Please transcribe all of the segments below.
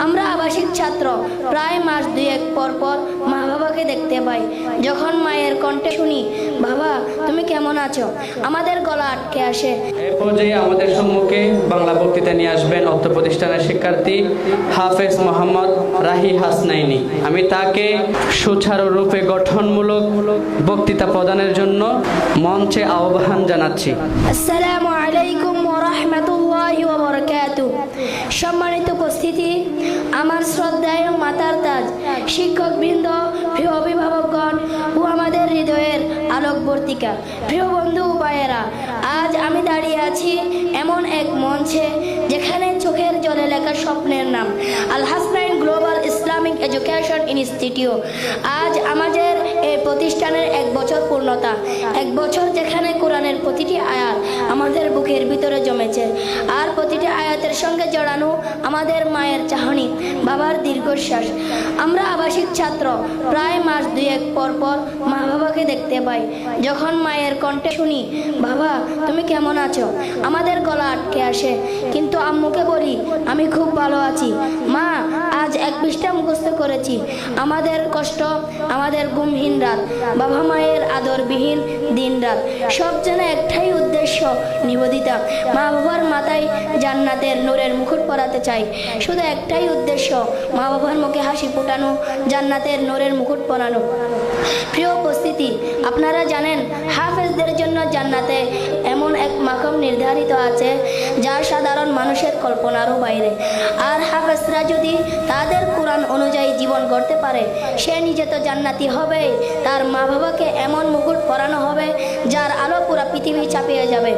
আমরা আবাসিক ছাত্র, প্রায় মাস দুয়েক পর পর মা বাবাকে দেখতে পাই। যখন মায়ের কণ্ঠে শুনি, বাবা তুমি কেমন আছো, আমাদের গলা আটকে আসে। এই পর্যায়ে আমাদের সম্মুখে বাংলা বক্তৃতা নিয়ে আসবেন অর্থ প্রতিষ্ঠানের শিক্ষার্থী হাফেজ মোহাম্মদ রাহি হাসনাইনি। আমি তাকে সুচারুরূপে গঠনমূলক বক্তৃতা প্রদানের জন্য মঞ্চে আহ্বান জানাচ্ছি। আসসালামু আলাইকুম ওয়া রাহমাতুল্লাহি ওয়া বারাকাতুহু। সম্মানিত উপস্থিতি, আমার শ্রদ্ধায় মাতার তাজ, শিক্ষকবৃন্দ, প্রিয় অভিভাবকগণ ও আমাদের হৃদয়ের আলোকবর্তিকা, প্রিয় বন্ধু ও ভাইয়েরা, আজ আমি দাঁড়িয়ে আছি এমন এক মঞ্চে যেখানে চোখের জলে লেখা স্বপ্নের নাম Al Hasnain Global Islamic Education Institute. আজ আমাদের এই প্রতিষ্ঠানের 1 বছর পূর্ণতা, 1 বছর যেখানে কোরআনের প্রতিটি আয়াত আমাদের বুকের ভিতরে জমেছে, আর প্রতিটি আয়াতের সঙ্গে জড়ানো আমাদের মায়ের চাহনি, বাবার দীর্ঘশ্বাস। আমরা আবাসিক ছাত্র, প্রায় মাস দুয়েক পর পর মা বাবাকে দেখতে পাই। যখন মায়ের কণ্ঠে শুনি, বাবা তুমি কেমন আছো, আমাদের গলা আটকে আসে। কিন্তু আম্মুকে বলি, আমি খুব ভালো আছি মা, আজ 1 পৃষ্ঠা মুখস্থ করেছি। আমাদের কষ্ট, আমাদের ঘুমহীন রাত, বাবা মায়ের আদরবিহীন দিন রাত, সব যেন একটাই উদ্দেশ্য, নিবেদিতা। মা বাবার মাথায় জান্নাতের নূরের মুকুট পরাতে চাই। শুধু একটাই উদ্দেশ্য, মা বাবার মুখে হাসি ফোটানো, জান্নাতের নূরের মুকুট পরানো। প্রিয় উপস্থিতি, আপনারা জানেন হাফেজদের জন্য জান্নাতে এমন এক মাকাম নির্ধারিত আছে যা সাধারণ মানুষের কল্পনারও বাইরে। আর হাফেজরা যদি তাদের কোরআন অনুযায়ী জীবন গড়তে পারে, সে নিজে তো জান্নাতি হবে, তার মা বাবাকে এমন মুকুট পরানো হবে যার আলো পুরো পৃথিবী চাপিয়ে যাবে।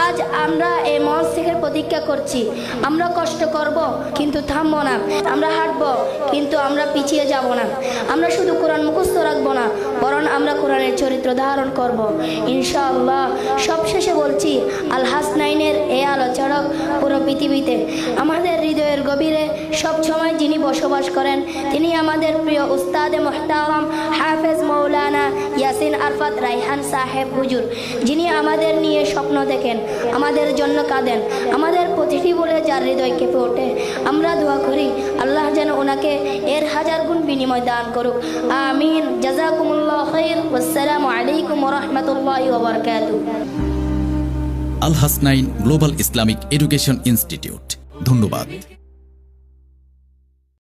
আজ আমরা এই মঞ্চ থেকে প্রতিজ্ঞা করছি, আমরা কষ্ট করব কিন্তু থামবো না, আমরা হাঁটবো কিন্তু আমরা পিছিয়ে যাব না। আমরা শুধু কোরআন মুখস্থ রাখবো না, বরং আমরা কোরআনের চরিত্র ধারণ করব ইনশাআল্লাহ। সবশেষে বলছি, আল হাসনাইনের এই আলো চড়ক পুরো পৃথিবীতে। আমাদের হৃদয়ের গভীরে সব সময় যিনি বসবাস করেন, তিনি আমাদের প্রিয় উস্তাদে মুহতারাম হাফেজ মৌলানা ইয়াসিন আরফাত রায়হান সাহেব হুজুর, যিনি আমাদের নিয়ে স্বপ্ন দেখেন, আমাদের জন্য কাঁদেন, আমাদের প্রতিটি বলে যার হৃদয় কেঁপে ওঠে। আমরা দোয়া করি আল্লাহ যেন ওনাকে এর 1000 গুণ বিনিময় দান করুক, আমিন। জাযাকুমুল্লাহ খাইর। আসসালামু আলাইকুম ওয়া রাহমাতুল্লাহি ওয়া বারাকাতুহু। Al Hasnain Global Islamic Education Institute. ধন্যবাদ।